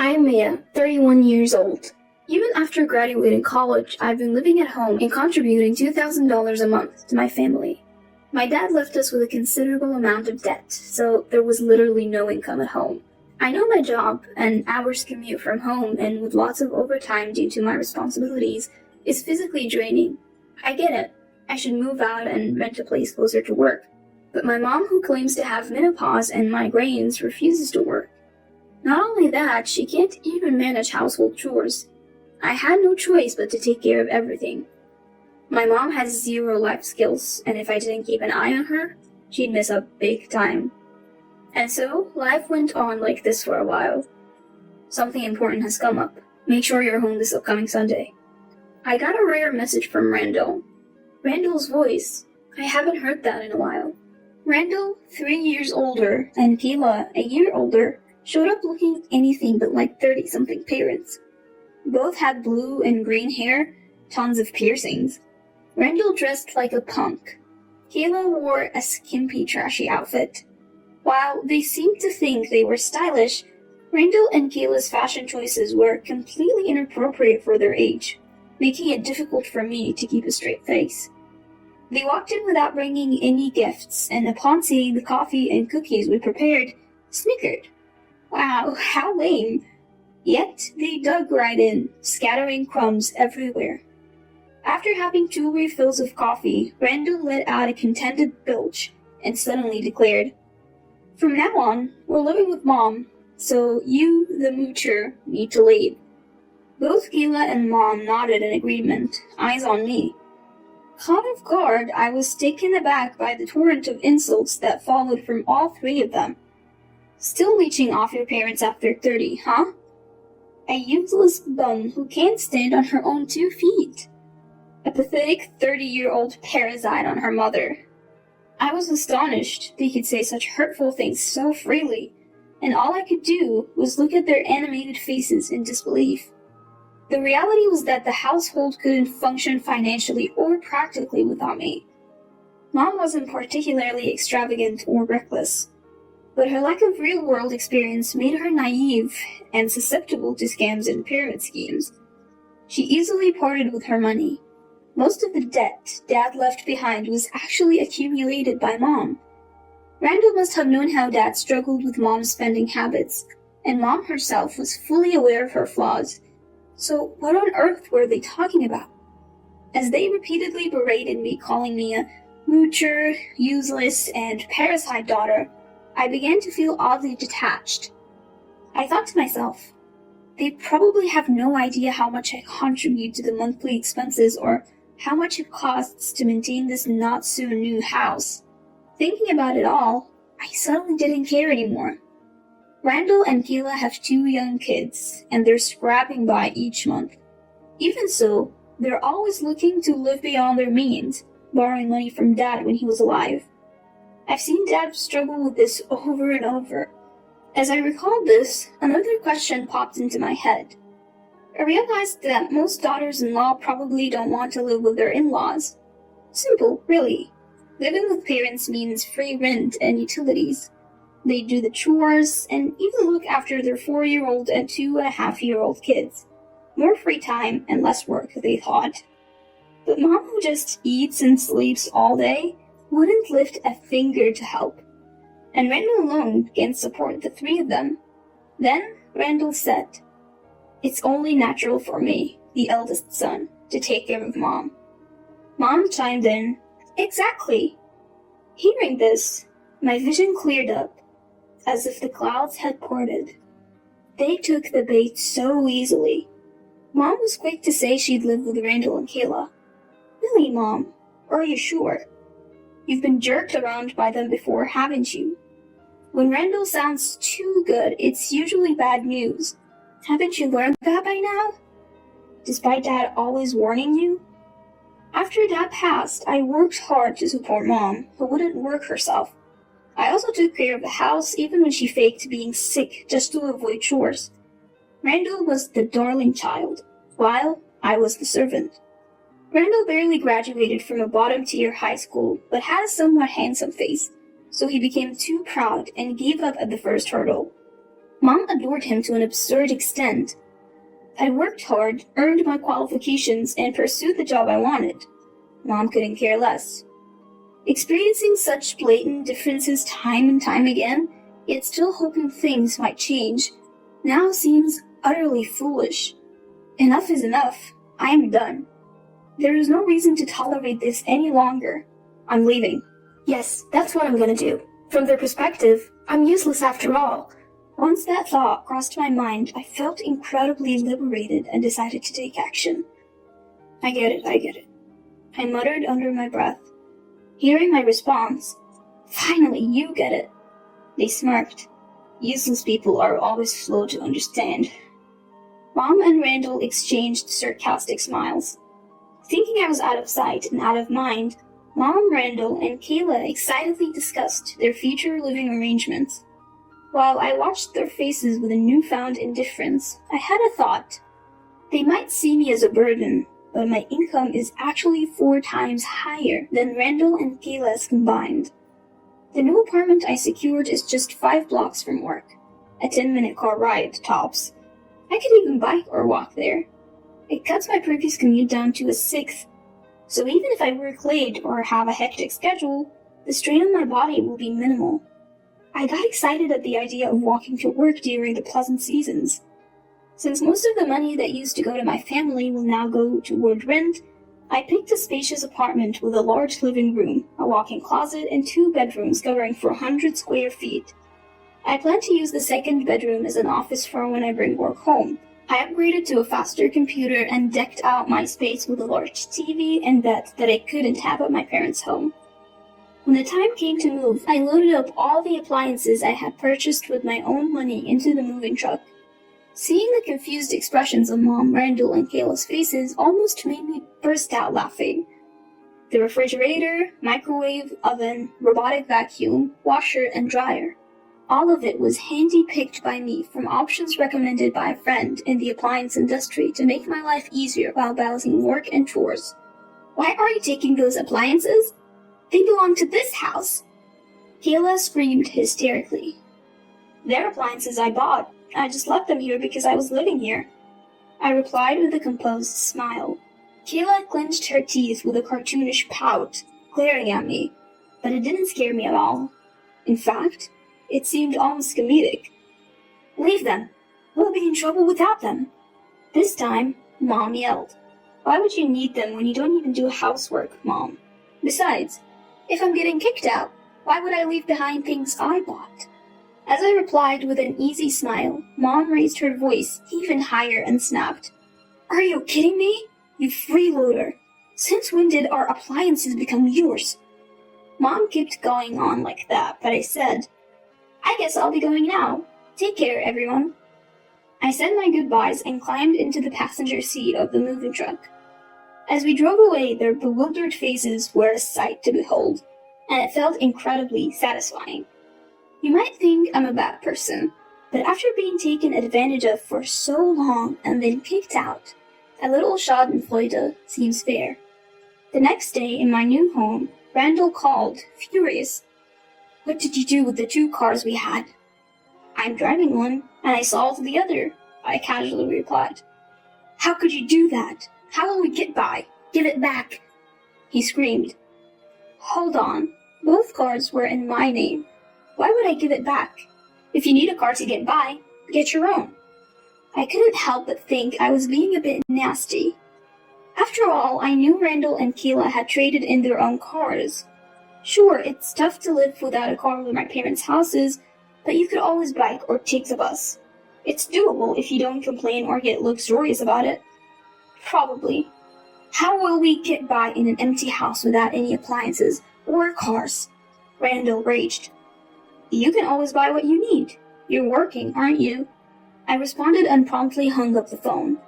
I'm Mia, 31 years old. Even after graduating college, I've been living at home and contributing $2,000 a month to my family. My dad left us with a considerable amount of debt, so there was literally no income at home. I know my job, an hour's commute from home and with lots of overtime due to my responsibilities, is physically draining. I get it. I should move out and rent a place closer to work. But my mom, who claims to have menopause and migraines, refuses to work. Not only that, she can't even manage household chores. I had no choice but to take care of everything. My mom has zero life skills, and if I didn't keep an eye on her, she'd mess up big time. And so, life went on like this for a while. Something important has come up. Make sure you're home this upcoming Sunday. I got a rare message from Randall. Randall's voice. I haven't heard that in a while. Randall, 3 years older, and Kayla, a year older, showed up looking anything but like 30-something parents. Both had blue and green hair, tons of piercings. Randall dressed like a punk. Kayla wore a skimpy, trashy outfit. While they seemed to think they were stylish, Randall and Kayla's fashion choices were completely inappropriate for their age, making it difficult for me to keep a straight face. They walked in without bringing any gifts, and upon seeing the coffee and cookies we prepared, snickered. Wow, how lame. Yet they dug right in, scattering crumbs everywhere. After having 2 refills of coffee, Randall let out a contented belch and suddenly declared, "From now on, we're living with Mom, so you, the moocher, need to leave." Both Kayla and Mom nodded in agreement, eyes on me. Caught off guard, I was taken aback by the torrent of insults that followed from all 3 of them. Still leeching off your parents after 30, huh? A useless bum who can't stand on her own 2 feet. A pathetic 30-year-old parasite on her mother. I was astonished they could say such hurtful things so freely, and all I could do was look at their animated faces in disbelief. The reality was that the household couldn't function financially or practically without me. Mom wasn't particularly extravagant or reckless, but her lack of real-world experience made her naive and susceptible to scams and pyramid schemes. She easily parted with her money. Most of the debt Dad left behind was actually accumulated by Mom. Randall must have known how Dad struggled with Mom's spending habits, and Mom herself was fully aware of her flaws. So what on earth were they talking about? As they repeatedly berated me, calling me a moocher, useless, and parasite daughter, I began to feel oddly detached. I thought to myself, they probably have no idea how much I contribute to the monthly expenses or how much it costs to maintain this not-so-new house. Thinking about it all, I suddenly didn't care anymore. Randall and Kayla have 2 young kids, and they're scrapping by each month. Even so, they're always looking to live beyond their means, borrowing money from Dad when he was alive. I've seen Dad struggle with this over and over. As I recalled this, another question popped into my head. I realized that most daughters-in-law probably don't want to live with their in-laws. Simple, really. Living with parents means free rent and utilities. They do the chores and even look after their 4-year-old and 2.5-year-old kids. More free time and less work, they thought. But Mom, who just eats and sleeps all day, wouldn't lift a finger to help. And Randall alone can't support the 3 of them. Then Randall said, "It's only natural for me, the eldest son, to take care of Mom." Mom chimed in, "Exactly." Hearing this, my vision cleared up, as if the clouds had parted. They took the bait so easily. Mom was quick to say she'd live with Randall and Kayla. "Really, Mom? Are you sure? You've been jerked around by them before, haven't you? When Randall sounds too good, it's usually bad news. Haven't you learned that by now? Despite Dad always warning you?" After Dad passed, I worked hard to support Mom, who wouldn't work herself. I also took care of the house even when she faked being sick just to avoid chores. Randall was the darling child, while I was the servant. Randall barely graduated from a bottom-tier high school, but had a somewhat handsome face, so he became too proud and gave up at the first hurdle. Mom adored him to an absurd extent. I worked hard, earned my qualifications, and pursued the job I wanted. Mom couldn't care less. Experiencing such blatant differences time and time again, yet still hoping things might change, now seems utterly foolish. Enough is enough. I am done. There is no reason to tolerate this any longer. I'm leaving. Yes, that's what I'm gonna do. From their perspective, I'm useless after all. Once that thought crossed my mind, I felt incredibly liberated and decided to take action. I get it. I muttered under my breath. Hearing my response, finally, you get it. They smirked. Useless people are always slow to understand. Mom and Randall exchanged sarcastic smiles. Thinking I was out of sight and out of mind, Mom, Randall, and Kayla excitedly discussed their future living arrangements. While I watched their faces with a newfound indifference, I had a thought. They might see me as a burden, but my income is actually 4 times higher than Randall and Kayla's combined. The new apartment I secured is just 5 blocks from work, a 10-minute car ride tops. I could even bike or walk there. It cuts my previous commute down to a 1/6, so even if I work late or have a hectic schedule, the strain on my body will be minimal. I got excited at the idea of walking to work during the pleasant seasons. Since most of the money that used to go to my family will now go toward rent, I picked a spacious apartment with a large living room, a walk-in closet, and 2 bedrooms covering 400 square feet. I plan to use the 2nd bedroom as an office for when I bring work home. I upgraded to a faster computer and decked out my space with a large TV and bed that I couldn't have at my parents' home. When the time came to move, I loaded up all the appliances I had purchased with my own money into the moving truck. Seeing the confused expressions on Mom, Randall, and Kayla's faces almost made me burst out laughing. The refrigerator, microwave, oven, robotic vacuum, washer, and dryer. All of it was handy-picked by me from options recommended by a friend in the appliance industry to make my life easier while balancing work and chores. Why are you taking those appliances? They belong to this house! Kayla screamed hysterically. They're appliances I bought. I just left them here because I was living here. I replied with a composed smile. Kayla clenched her teeth with a cartoonish pout, glaring at me, but it didn't scare me at all. In fact, it seemed almost comedic. Leave them. We'll be in trouble without them. This time, Mom yelled. Why would you need them when you don't even do housework, Mom? Besides, if I'm getting kicked out, why would I leave behind things I bought? As I replied with an easy smile, Mom raised her voice even higher and snapped. Are you kidding me? You freeloader! Since when did our appliances become yours? Mom kept going on like that, but I said, I guess I'll be going now. Take care, everyone. I said my goodbyes and climbed into the passenger seat of the moving truck. As we drove away, their bewildered faces were a sight to behold, and it felt incredibly satisfying. You might think I'm a bad person, but after being taken advantage of for so long and then kicked out, a little schadenfreude seems fair. The next day in my new home, Randall called, furious. What did you do with the 2 cars we had? I'm driving one, and I solved the other, I casually replied. How could you do that? How will we get by? Give it back! He screamed. Hold on, both cars were in my name. Why would I give it back? If you need a car to get by, get your own. I couldn't help but think I was being a bit nasty. After all, I knew Randall and Kayla had traded in their own cars. Sure, it's tough to live without a car where my parents' house is, but you could always bike or take the bus. It's doable if you don't complain or get luxurious about it. Probably. How will we get by in an empty house without any appliances or cars? Randall raged. You can always buy what you need. You're working, aren't you? I responded and promptly hung up the phone.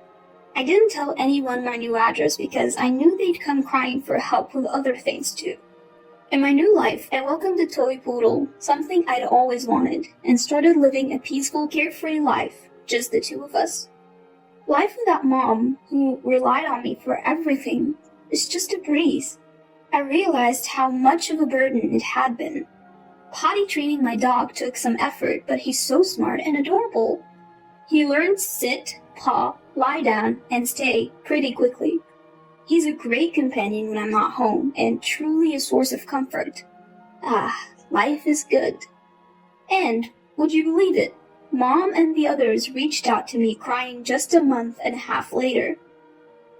I didn't tell anyone my new address because I knew they'd come crying for help with other things too. In my new life, I welcomed a toy poodle, something I'd always wanted, and started living a peaceful, carefree life, just the 2 of us. Life without Mom, who relied on me for everything, is just a breeze. I realized how much of a burden it had been. Potty training my dog took some effort, but he's so smart and adorable. He learned sit, paw, lie down, and stay pretty quickly. He's a great companion when I'm not home, and truly a source of comfort. Life is good. And, would you believe it, Mom and the others reached out to me crying just a month and a half later.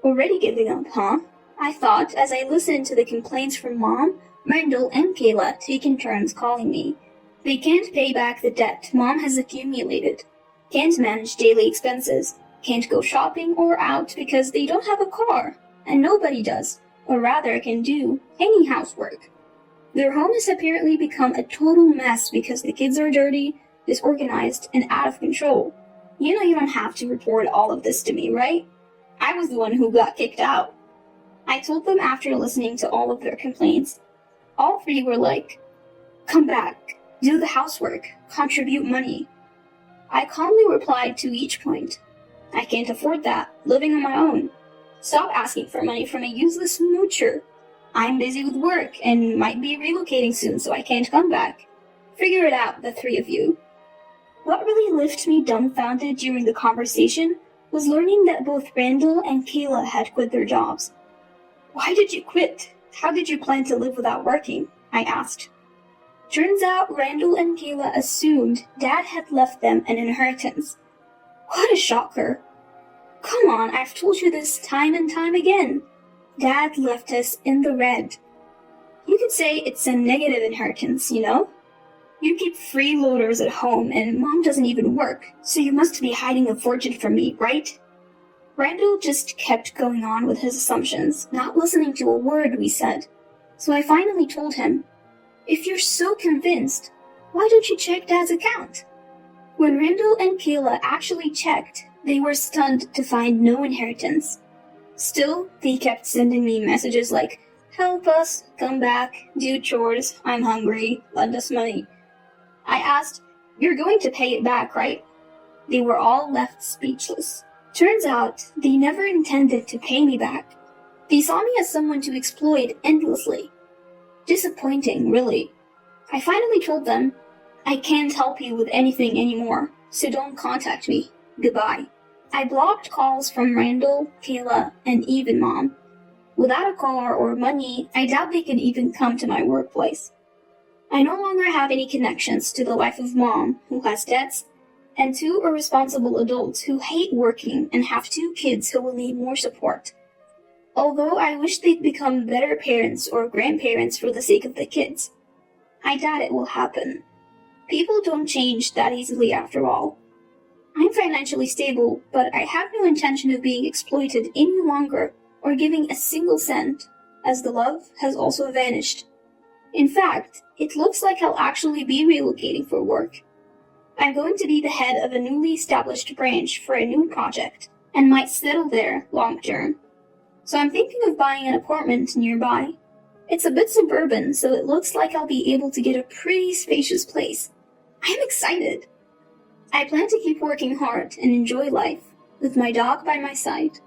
Already giving up, huh? I thought as I listened to the complaints from Mom, Randall, and Kayla taking turns calling me. They can't pay back the debt Mom has accumulated, can't manage daily expenses, can't go shopping or out because they don't have a car, and nobody does, or rather can do, any housework. Their home has apparently become a total mess because the kids are dirty, disorganized, and out of control. You know you don't have to report all of this to me, right? I was the one who got kicked out. I told them after listening to all of their complaints. All three were like, come back, do the housework, contribute money. I calmly replied to each point. I can't afford that, living on my own. Stop asking for money from a useless moocher. I'm busy with work and might be relocating soon, so I can't come back. Figure it out, the three of you. What really left me dumbfounded during the conversation was learning that both Randall and Kayla had quit their jobs. Why did you quit? How did you plan to live without working? I asked. Turns out Randall and Kayla assumed Dad had left them an inheritance. What a shocker. Come on, I've told you this time and time again. Dad left us in the red. You could say it's a negative inheritance, you know? You keep freeloaders at home and Mom doesn't even work, so you must be hiding a fortune from me, right? Randall just kept going on with his assumptions, not listening to a word we said. So I finally told him, if you're so convinced, why don't you check Dad's account? When Randall and Kayla actually checked, they were stunned to find no inheritance. Still, they kept sending me messages like, help us, come back, do chores, I'm hungry, lend us money. I asked, you're going to pay it back, right? They were all left speechless. Turns out, they never intended to pay me back. They saw me as someone to exploit endlessly. Disappointing, really. I finally told them, I can't help you with anything anymore, so don't contact me. Goodbye. I blocked calls from Randall, Kayla, and even Mom. Without a car or money, I doubt they could even come to my workplace. I no longer have any connections to the life of Mom, who has debts, and two irresponsible adults who hate working and have two kids who will need more support. Although I wish they'd become better parents or grandparents for the sake of the kids. I doubt it will happen. People don't change that easily after all. I'm financially stable, but I have no intention of being exploited any longer or giving a single cent, as the love has also vanished. In fact, it looks like I'll actually be relocating for work. I'm going to be the head of a newly established branch for a new project, and might settle there long term. So I'm thinking of buying an apartment nearby. It's a bit suburban, so it looks like I'll be able to get a pretty spacious place. I'm excited. I plan to keep working hard and enjoy life, with my dog by my side.